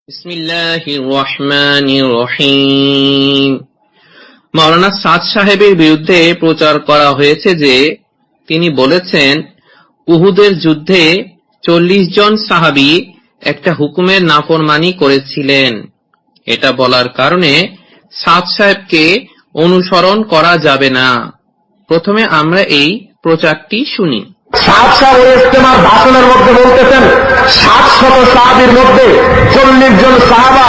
বিসমিল্লাহির রহমানির রহিম। মাওলানা সাদ সাহেবের বিরুদ্ধে প্রচার করা হয়েছে যে তিনি বলেছেন উহুদের যুদ্ধে 40 জন সাহাবী একটা হুকুমের নাফরমানি করেছিলেন। এটা বলার কারণে সাদ সাহেবকে অনুসরণ করা যাবে না। প্রথমে আমরা এই প্রচারটি শুনি। সাদ সাহেব ওই ইজতেমার ভাষণের মধ্যে বলতেছেন 700 সাহাবীর মধ্যে 40 জন সাহাবা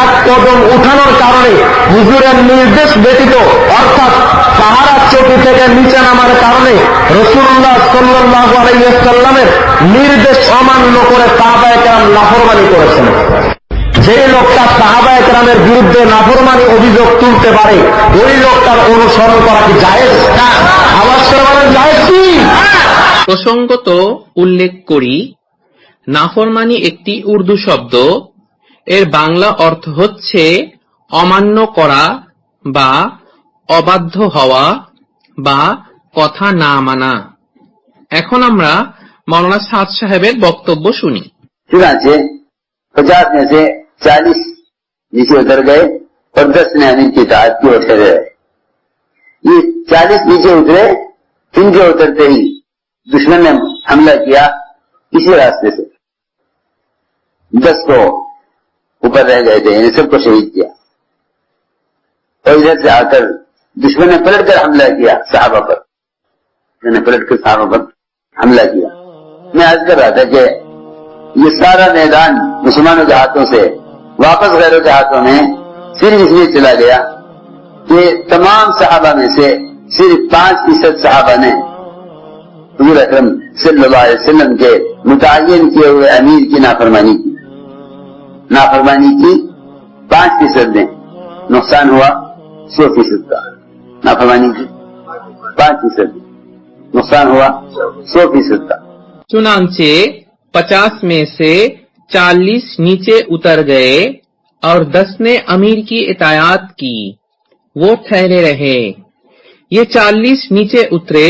এক কদম উঠানোর কারণে হুজুরের নির্দেশ ব্যতীত অর্থাৎ পাহাড়ার চৌকি থেকে নিচে নামার কারণে রাসূলুল্লাহ সাল্লাল্লাহু আলাইহি ওয়াসাল্লামের নির্দেশ অমান্য করে সাহাবায়ে কেরাম নাফরমানি করেছেন। যে লোকটা সাহাবায়ে কেরামের বিরুদ্ধে নাফরমানি অভিযোগ তুলতে পারে ওই লোকটার অনুসরণ করা কি জায়েজ? না। আওয়াজ করে বলেন জায়েজ কি? প্রসঙ্গত উল্লেখ করি, নাফরমানি একটি উর্দু শব্দ। এর বাংলা অর্থ হচ্ছে অমান্য করা বা অবাধ্য হওয়া বা কথা না মানা। এখন আমরা মাওলানা সাদ সাহেবের বক্তব্য শুনি। ঠিক আছে, 50 में से 40 नीचे उतर गए और 10 ने अमीन की इताअत की और ठहरे रहे। ये 40 नीचे उतरे, इनके उतरते ही दुश्मन ने हमला किया इसी रास्ते से। 10 को ऊपर रह गए थे, इन्हें सबको शहीद किया और इधर से आकर दुश्मन ने पलटकर हमला किया सहाबा पर, मैंने पलटकर सहाबा पर हमला किया। मैं आज कर रहा था कि ये सारा मैदान मुसलमानों के हाथों से वापस गैरों के हाथों में सिर्फ इसलिए चला गया कि तमाम सहाबा में से सिर्फ 5% सहाबा ने हुजूर अकरम सल्लल्लाहु अलैहि वसल्लम के मुतय्यन किए हुए अमीर की नाफरमानी की 5% ने नुकसान हुआ 100% का। नाफरमानी की 5% नुकसान हुआ 100% का। चुनांचे 50 में से 40 नीचे उतर गए और 10 ने अमीर की इताअत की, वो ठहरे रहे। ये 40 नीचे उतरे,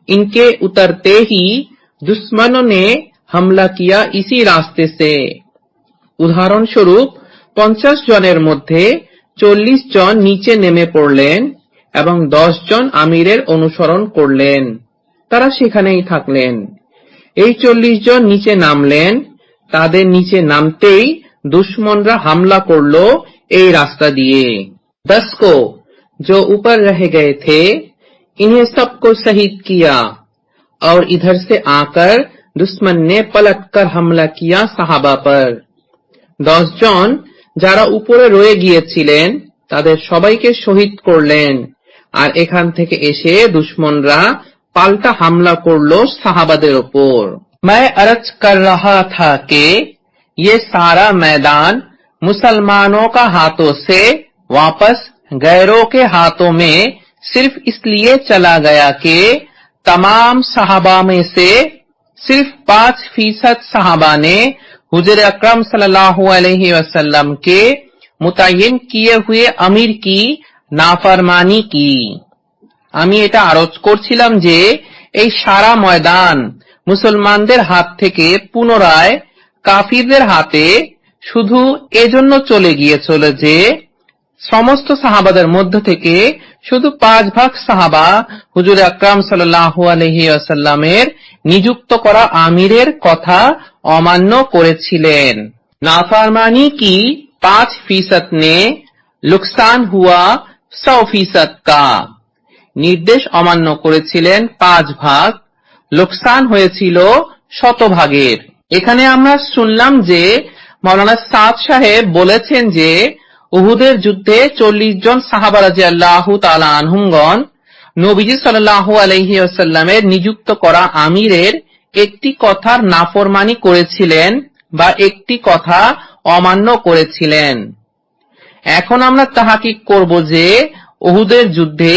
इनके उतरते ही दुश्मनों ने हमला किया इसी रास्ते से। উদাহরণস্বরূপ 50 জনের মধ্যে 40 জন নিচে নেমে পড়লেন এবং 10 জন আমিরের অনুসরণ করলেন, তারা সেখানেই থাকলেন। এই 40 জন নিচে নামলেন, তাদের নিচে নামতেই दुश्मनरा हमला करलो এই रास्ता दिए। 10 को जो ऊपर रह गए थे इन्हें सबको शहीद किया और इधर से आकर दुश्मन ने पलटकर हमला किया साहाबा पर। 10 জন যারা উপরে রয়ে গিয়েছিলেন তাদের সবাইকে শহীদ করলেন আর এখান থেকে এসে দুশমনরা পাল্টা হামলা করলো সাহাবাদের উপর। मैं अर्ज कर रहा था कि ये सारा मैदान मुसलमानों का हाथों से वापस गैरों के हाथों में सिर्फ इसलिए चला गया कि तमाम सहाबा में से सिर्फ 5% सहाबा ने हुजूर अकरम सल्लल्लाहु अलैहि वसल्लम के मुतय्यन किए हुए अमीर की नाफरमानी की। আমি এটা আরজ করছিলাম যে এই সারা ময়দান মুসলমানদের হাত থেকে পুনরায় কাফিরদের হাতে শুধু এজন্য চলে গিয়েছিল যে সমস্ত সাহাবাদের মধ্য থেকে শুধু 5 ভাগ সাহাবা হুজুর আকরাম সাল্লাল্লাহু আলাইহি ওয়াসাল্লামের নিযুক্ত করা আমিরের কথা অমান্য করেছিলেন। नाफरमानी की 5% ने नुकसान हुआ 100% का। নির্দেশ অমান্য করেছিলেন 5 ভাগ, লোকসান হয়েছিল 100 ভাগের। এখানে আমরা শুনলাম যে মাওলানা সাদ সাহেব বলেছেন যে উহুদের যুদ্ধে 40 জন সাহাবা রাদিয়াল্লাহু তাআলা আনহুমগণ নবীজি সাল্লাল্লাহু আলাইহি ওয়াসাল্লামের নিযুক্ত করা আমিরের একটি কথার নাফরমানি করেছিলেন বা একটি কথা অমান্য করেছিলেন। এখন আমরা তাহকিক করব যে উহুদের যুদ্ধে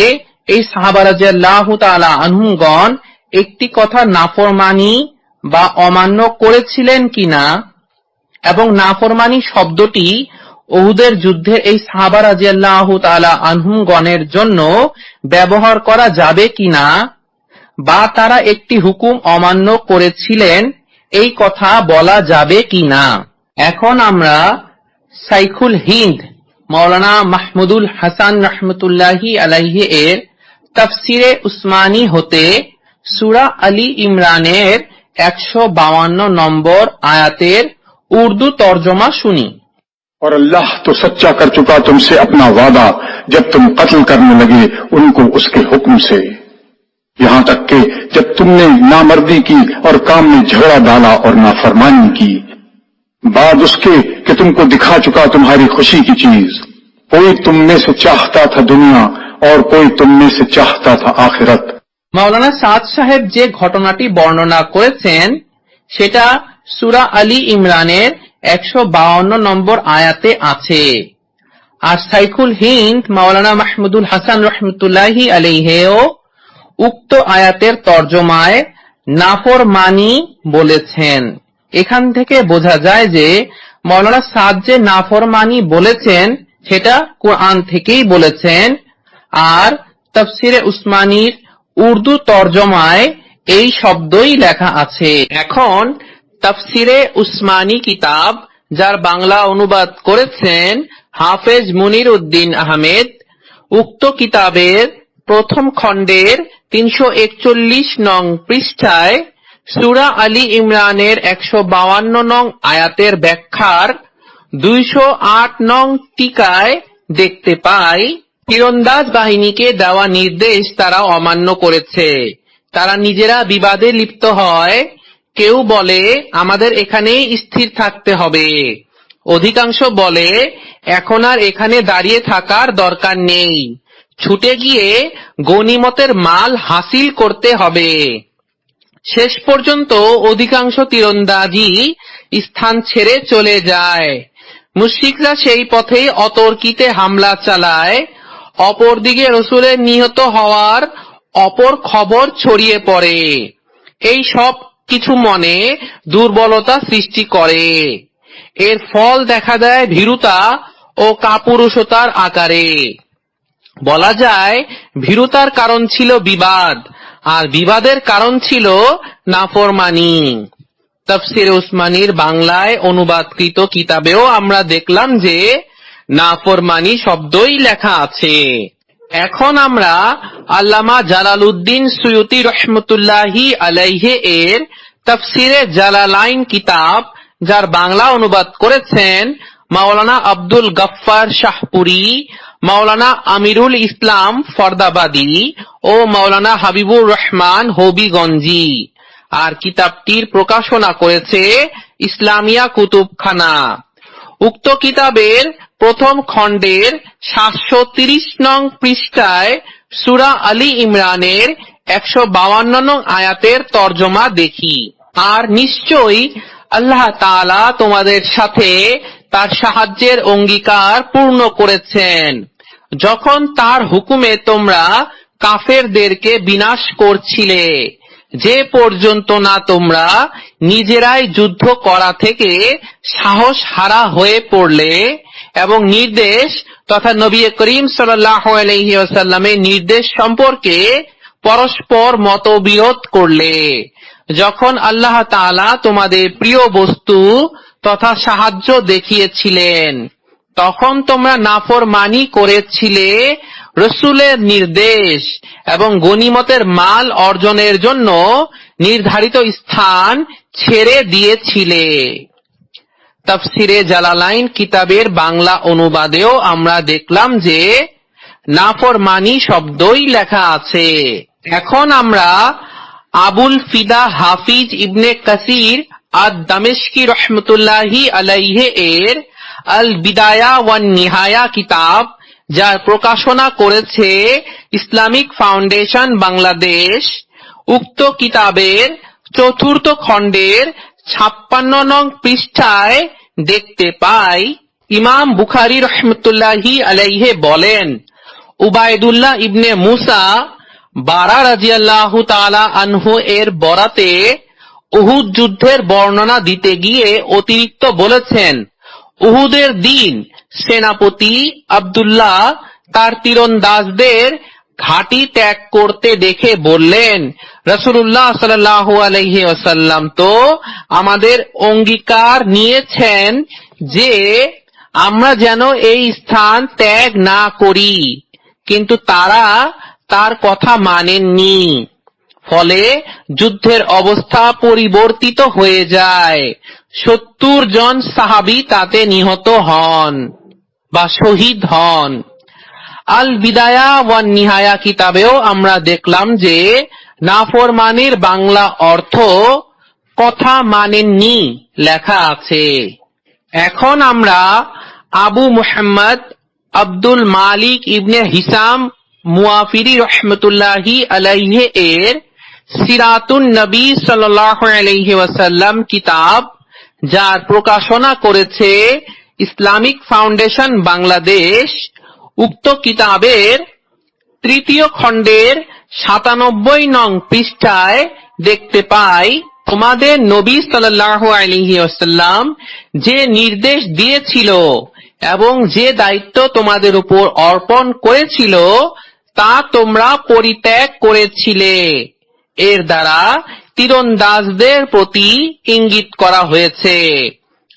এই সাহাবা রাদিয়াল্লাহু তাআলা আনহুমগণ একটি কথা নাফরমানি বা অমান্য করেছিলেন কিনা এবং নাফরমানি শব্দটি উহুদের যুদ্ধের এই সাহাবা রাদিয়াল্লাহু তাআলা আনহুমগণের জন্য ব্যবহার করা যাবে কিনা বা তারা একটি হুকুম অমান্য করেছিলেন এই কথা বলা যাবে কিনা। এখন আমরা সাইখুল হিন্দ মৌলানা মাহমুদুল হাসান রহমতুল্লাহি আলাইহি এর তাফসিরে উসমানী হতে সূরা আলী ইমরানের 152 নম্বর আয়াতের উর্দু তর্জমা শুনি। और अल्लाह तो सच्चा कर चुका तुमसे अपना वादा जब तुम कत्ल करने लगे उनको उसके हुक्म से, यहां तक कि जब तुमने नामर्दी की और काम में झगड़ा डाला और नाफरमानी की, बाद उसके कि तुमको दिखा चुका तुम्हारी खुशी की चीज। कोई तुम में से चाहता था दुनिया और कोई तुम में से चाहता था आखिरत। মাওলানা সাদ সাহেব যে ঘটনাটি বর্ণনা করেছেন সেটা সূরা আলী ইমরানের 152 নম্বর আয়াতে আছে। আর সাইখুল হিন্দ মাওলানা মাহমুদুল হাসান রহমতুল্লাহি আলাইহিও উক্ত আয়াতের তর্জমায় নাফরমানি বলেছেন। এখান থেকে বোঝা যায় যে মাওলানা সাদ যে নাফরমানি বলেছেন সেটা কোরআন থেকেই বলেছেন, আর তাফসিরে উসমানীর উর্দু তর্জমায় এই শব্দই লেখা আছে। এখন তাফসিরে উসমানী কিতাব যার বাংলা অনুবাদ করেছেন হাফেজ মুনির উদ্দিন আহমেদ, উক্ত কিতাবের প্রথম খণ্ডের 341 নং পৃষ্ঠায় সূরা আলী ইমরানের 152 নং আয়াতের ব্যাখ্যার 208 নং টিকায় দেখতে পাই, তীরন্দাজ বাহিনীকে দেওয়া নির্দেশ তারা অমান্য করেছে। তারা নিজেরা বিবাদে লিপ্ত হয়। কেউ বলে আমাদের এখানেই স্থির থাকতে হবে, অধিকাংশ বলে এখন আর এখানে দাঁড়িয়ে থাকার দরকার নেই, ছুটে গিয়ে গনিমতের মাল হাসিল করতে হবে। শেষ পর্যন্ত অধিকাংশ তীরন্দাজি স্থান ছেড়ে চলে যায়। মুশরিকরা সেই পথেই অতর্কিতে হামলা চালায়। অপরদিকে রাসূলের নিহত হওয়ার অপর খবর ছড়িয়ে পড়ে। এই সব কিছু মনে দুর্বলতা সৃষ্টি করে। এর ফল দেখা দেয় ভীরুতা ও কাপুরুষতার আকারে। বলা যায় ভীরুতার কারণ ছিল বিবাদ, আর বিবাদের কারণ ছিল নাফরমানি। তাফসিরে উসমানীর বাংলায় অনুবাদকৃত কিতাবেও আমরা দেখলাম যে নাফরমানি শব্দই লেখা আছে। এখন আমরা আল্লামা জালালউদ্দিন সুয়ুতী রহমতুল্লাহি আলাইহি এর তাফসিরে জালালাইন কিতাব যার বাংলা অনুবাদ করেছেন মাওলানা আব্দুল গফফার শাহপুরী, মাওলানা আমিরুল ইসলাম ফরদাবাদী ও মাওলানা হাবিবুর রহমান হবিগঞ্জি, আর কিতাবটির প্রকাশনা করেছে ইসলামিয়া কুতুবখানা। উক্ত কিতাবের প্রথম খণ্ডের 730 নং পৃষ্ঠায় সূরা আলী ইমরানের 152 নং আয়াতের তর্জমা দেখি। আর নিশ্চয়ই আল্লাহ তাআলা তোমাদের সাথে তার সাহায্যের অঙ্গীকার পূর্ণ করেছেন যখন তার হুকুমে তোমরা কাফেরদেরকে বিনাশ করছিলে, যে পর্যন্ত না তোমরা নিজেরাই যুদ্ধ করা থেকে সাহস হারা হয়ে পড়লে এবং নির্দেশ তথা নবী করিম সাল্লাল্লাহু আলাইহি ওয়াসাল্লামের নির্দেশ সম্পর্কে পরস্পর মতবিরোধ করলে। যখন আল্লাহ তাআলা তোমাদের প্রিয় বস্তু তথা সাহায্য দেখিয়েছিলেন, তখন তোমরা নাফরমানি করেছিলে রাসূলের নির্দেশ এবং গনিমতের মাল অর্জনের জন্য নির্ধারিত স্থান ছেড়ে দিয়েছিলে। তাফসিরে জালালাইন কিতাবের বাংলা অনুবাদেও আমরা দেখলাম যে নাফরমানি শব্দই লেখা আছে। এখন আমরা আবুল ফিদা হাফিজ ইবনে কাসির আদ-দামেশকি রহমতুল্লাহি আলাইহি এর আল বিদায়া ওয়ান নিহায়া কিতাব যার প্রকাশনা করেছে ইসলামিক ফাউন্ডেশন বাংলাদেশ, উক্ত কিতাবের চতুর্থ খণ্ডের 56 নং পৃষ্ঠায় দেখতে পাই ইমাম বুখারী রহমতুল্লাহি আলাইহি বলেন, উবাইদুল্লাহ ইবনে মুসা বারা রাদিয়াল্লাহু তাআলা আনহু এর বরাতে উহুদ যুদ্ধের বর্ণনা দিতে গিয়ে অতিরিক্ত বলেছেন, উহুদের দিন সেনাপতি আব্দুল্লাহ তার তীরন্দাজদের ঘাঁটি ত্যাগ করতে দেখে বললেন, রাসূলুল্লাহ সাল্লাল্লাহু আলাইহি ওয়াসাল্লাম তো আমাদের অঙ্গীকার নিয়েছেন যে আমরা যেন এই স্থান ত্যাগ না করি, কিন্তু তারা তার কথা মানেননি। ফলে যুদ্ধের অবস্থা পরিবর্তিত হয়ে যায়। 70 জন সাহাবী তাতে নিহত হন বা শহীদ হন। আল বিদায়া ওয়ান নিহায়া কিতাবেও আমরা দেখলাম যে নাফরমানির বাংলা অর্থ কথা মানেননি লেখা আছে। এখন আমরা আবু মুহাম্মদ আব্দুল মালিক ইবনে হিসাম মুয়াফিরি রহমতুল্লাহি আলাইহি এর সিরাতুন নবী সাল্লাল্লাহু আলাইহি ওয়াসাল্লাম কিতাব, যার প্রকাশনা করেছে ইসলামিক ফাউন্ডেশন বাংলাদেশ, উক্ত কিতাবের 3য় খণ্ডের 97 নং পৃষ্ঠায় দেখতে পাই, তোমাদের নবী সাল্লাল্লাহু আলাইহি ওয়াসাল্লাম যে নির্দেশ দিয়েছিল এবং যে দায়িত্ব তোমাদের উপর অর্পণ করেছিল তা তোমরা পরিত্যাগ করেছিলে। এর দ্বারা তীরন্দাজদের প্রতি ইঙ্গিত করা হয়েছে।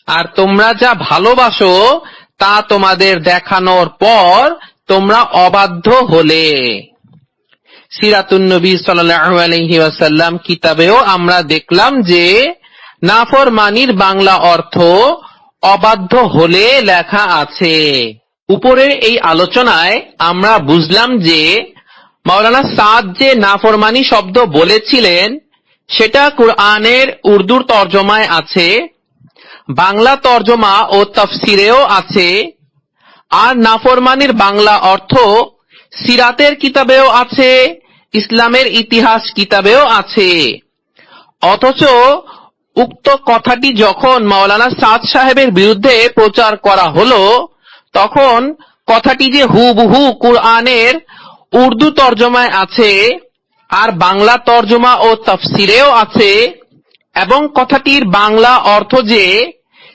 আর তোমরা যা ভালোবাসো তা তোমাদের দেখানোর পর তোমরা অবাধ্য হলে। সিরাতুন নবী সাল্লাল্লাহু আলাইহি ওয়াসাল্লাম কিতাবেও আমরা দেখলাম যে নাফরমানির বাংলা অর্থ অবাধ্য হলে লেখা আছে। উপরের এই আলোচনায় আমরা বুঝলাম যে মাওলানা সাদ যে নাফরমানি শব্দ বলেছিলেন সেটা কুরআনের উর্দুর তর্জমায় আছে, বাংলা তর্জমা ও তাফসিরেও আছে। আর নাফরমানির বাংলা অর্থ সিরাতের কিতাবেও আছে, ইসলামের ইতিহাস কিতাবেও আছে। অথচ উক্ত কথাটি যখন মাওলানা সাদ সাহেবের বিরুদ্ধে প্রচার করা হলো, তখন কথাটি যে হুবহু কুরআনের উর্দু তর্জমায় আছে আর বাংলা তর্জমা ও তাফসিরেও আছে, এবং কথাটির বাংলা অর্থ যে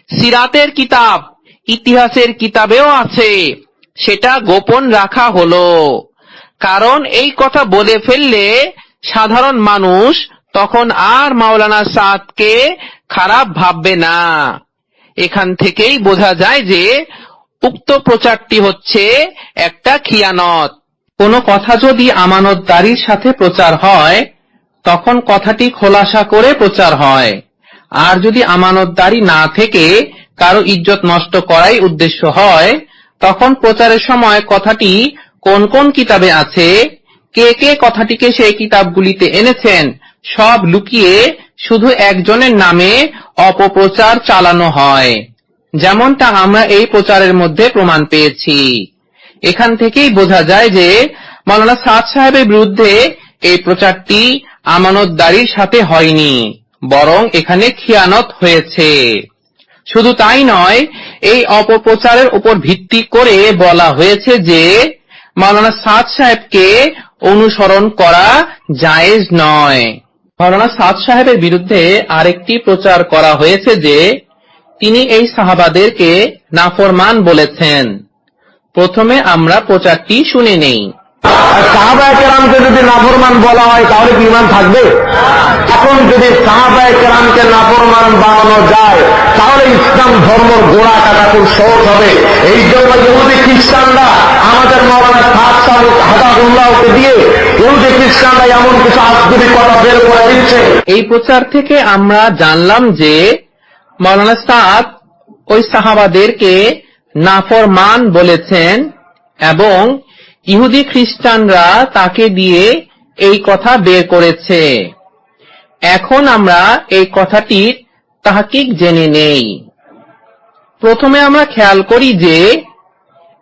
সিরাতের কিতাব, ইতিহাসের কিতাবেও আছে, সেটা গোপন রাখা হলো। কারণ এই কথা বলে ফেললে সাধারণ মানুষ তখন আর মাওলানা সাদকে খারাপ ভাববে না। এখান থেকেই বোঝা যায় যে উক্ত প্রচারটি হচ্ছে একটা খিয়ানত। কোনো কথা যদি আমানতদারির সাথে প্রচার হয় তখন কথাটি খোলাসা করে প্রচার হয়, আর যদি আমানতদারি না থেকে কারো ইজ্জত নষ্ট করাই উদ্দেশ্য হয় তখন প্রচারের সময় কথাটি কোন কোন কিতাবে আছে, কে কে কথাটিকে সেই কিতাবগুলিতে এনেছেন সব লুকিয়ে শুধু একজনের নামে অপপ্রচার চালানো হয়, যেমনটা আমরা এই প্রচারের মধ্যে প্রমাণ পেয়েছি। এখান থেকেই বোঝা যায় যে মাওলানা সাদ সাহেবের বিরুদ্ধে এই প্রচারটি আমানতদারির সাথে হয়নি, বরং এখানে খিয়ানত হয়েছে। শুধু তাই নয়, এই অপপ্রচারের উপর ভিত্তি করে বলা হয়েছে যে মাওলানা সাদ সাহেবকে অনুসরণ করা জায়েজ নয়। মাওলানা সাদ সাহেবের বিরুদ্ধে আরেকটি প্রচার করা হয়েছে যে তিনি এই সাহাবাদেরকে নাফরমান বলেছেন। প্রথমে আমরা প্রচারটি শুনে নেই। সাহাবায়ে কেরামকে যদি নাফরমান বলা হয় তাহলে কি ঈমান থাকবে? এখন যদি সাহাবায়ে কেরামকে নাফরমান বানানো যায় তাহলে ইসলাম ধর্মের গোড়া কাটা খুব সহজ হবে। এই জন্য ইহুদি খ্রিস্টানরা আমাদের মাওলানা সাদ সাহেব হাদাহুল্লাহকে দিয়ে ইহুদি খ্রিস্টানরা এমন কিছু আজগুবি কথা বের করে দিচ্ছে। এই প্রচার থেকে আমরা জানলাম যে মাওলানা সাদ ওই সাহাবাদেরকে নাফরমান বলেছেন এবং ইহুদি খ্রিস্টানরা তাকে দিয়ে এই কথা বের করেছে। এখন আমরা এই কথাটির তাহকিক জেনে নেই। প্রথমে আমরা খেয়াল করি যে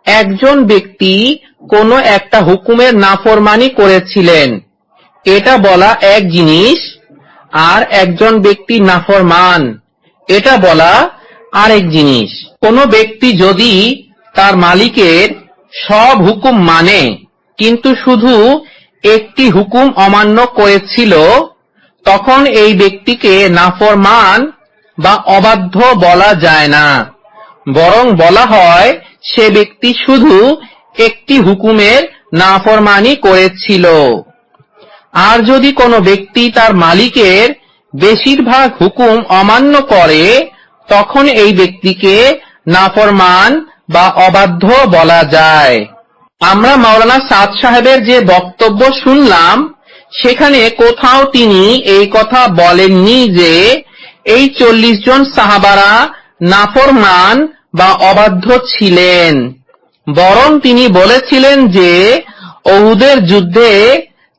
একজন ব্যক্তি কোনো একটা হুকুমের নাফরমানি করেছিলেন, এটা বলা এক জিনিস, আর একজন ব্যক্তি নাফরমান এটা বলা আরেক জিনিস। কোনো ব্যক্তি যদি তার মালিকের সব হুকুম মানে কিন্তু শুধু একটি হুকুম অমান্য করেছিল, তখন এই ব্যক্তিকে নাফরমান বা অবাধ্য বলা যায় না, বরং বলা হয় সে ব্যক্তি শুধু একটি হুকুমের নাফরমানি করেছিল। আর যদি কোনো ব্যক্তি তার মালিকের বেশিরভাগ হুকুম অমান্য করে তখন এই ব্যক্তিকে নাফরমান বা অবাধ্য বলা যায়। আমরা মাওলানা সাদ সাহেবের যে বক্তব্য শুনলাম সেখানে কোথাও তিনি এই কথা বলেননি যে এই 40 জন সাহাবারা নাফরমান বা অবাধ্য ছিলেন, বরং তিনি বলেছিলেন যে উহুদের যুদ্ধে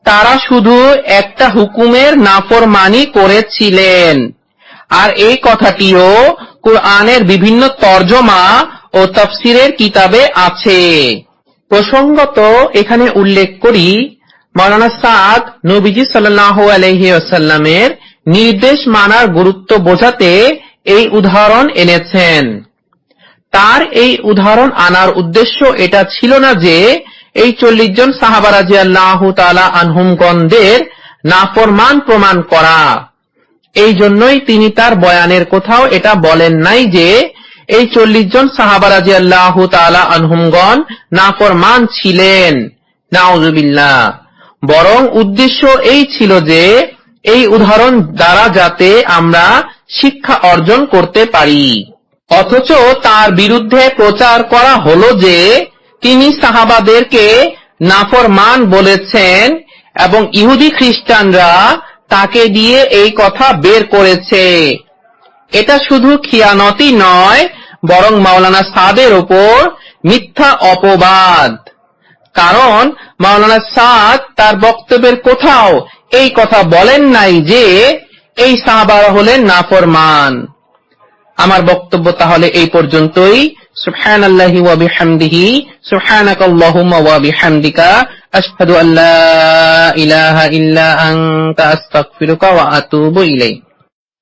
তারা শুধু একটা হুকুমের নাফরমানি করেছিলেন। আর এই কথাটিও কুরআনের বিভিন্ন তরজমা ও তাফসিরের কিতাবে আছে। প্রসঙ্গত এখানে উল্লেখ করি, মাওলানা সাদ নবীজি সাল্লাল্লাহু আলাইহি ওয়াসাল্লামের নির্দেশ মানার গুরুত্ব বোঝাতে এই উদাহরণ এনেছেন। তার এই উদাহরণ আনার উদ্দেশ্য এটা ছিল না যে এই 40 জন সাহাবা রাদিয়াল্লাহু তাআলা আনহুমগণদের নাফরমান প্রমাণ করা। এই জন্যই তিনি তার বয়ানের কোথাও এটা বলেন নাই যে এই 40 জন সাহাবা রাদিয়াল্লাহু তাআলা আনহুমগণ নাফরমান ছিলেন, নাউযুবিল্লাহ। বরং উদ্দেশ্য এই ছিল যে এই উদাহরণ দ্বারা যাতে আমরা শিক্ষা অর্জন করতে পারি। অথচ তার বিরুদ্ধে প্রচার করা হলো যে তিনি সাহাবাদেরকে নাফরমান বলেছেন এবং ইহুদি খ্রিস্টানরা তাকে দিয়ে এই কথা বের করেছে। এটা শুধু খিয়ানতই নয়, বরং মাওলানা সাদের উপর মিথ্যা অপবাদ। কারণ মাওলানা সাদ তার বক্তব্যের কোথাও এই কথা বলেন নাই যে এই সাহাবারা হলেন নাফরমান। আমার বক্তব্য তাহলে এই পর্যন্তই। সুবহানাল্লাহি ওয়া বিহামদিহি, সুবহানাকাল্লাহুম্মা ওয়া বিহামদিকা, আশহাদু আল্লা ইলাহা ইল্লা আনতা, আস্তাগফিরুকা ওয়া আতুবু ইলাইক।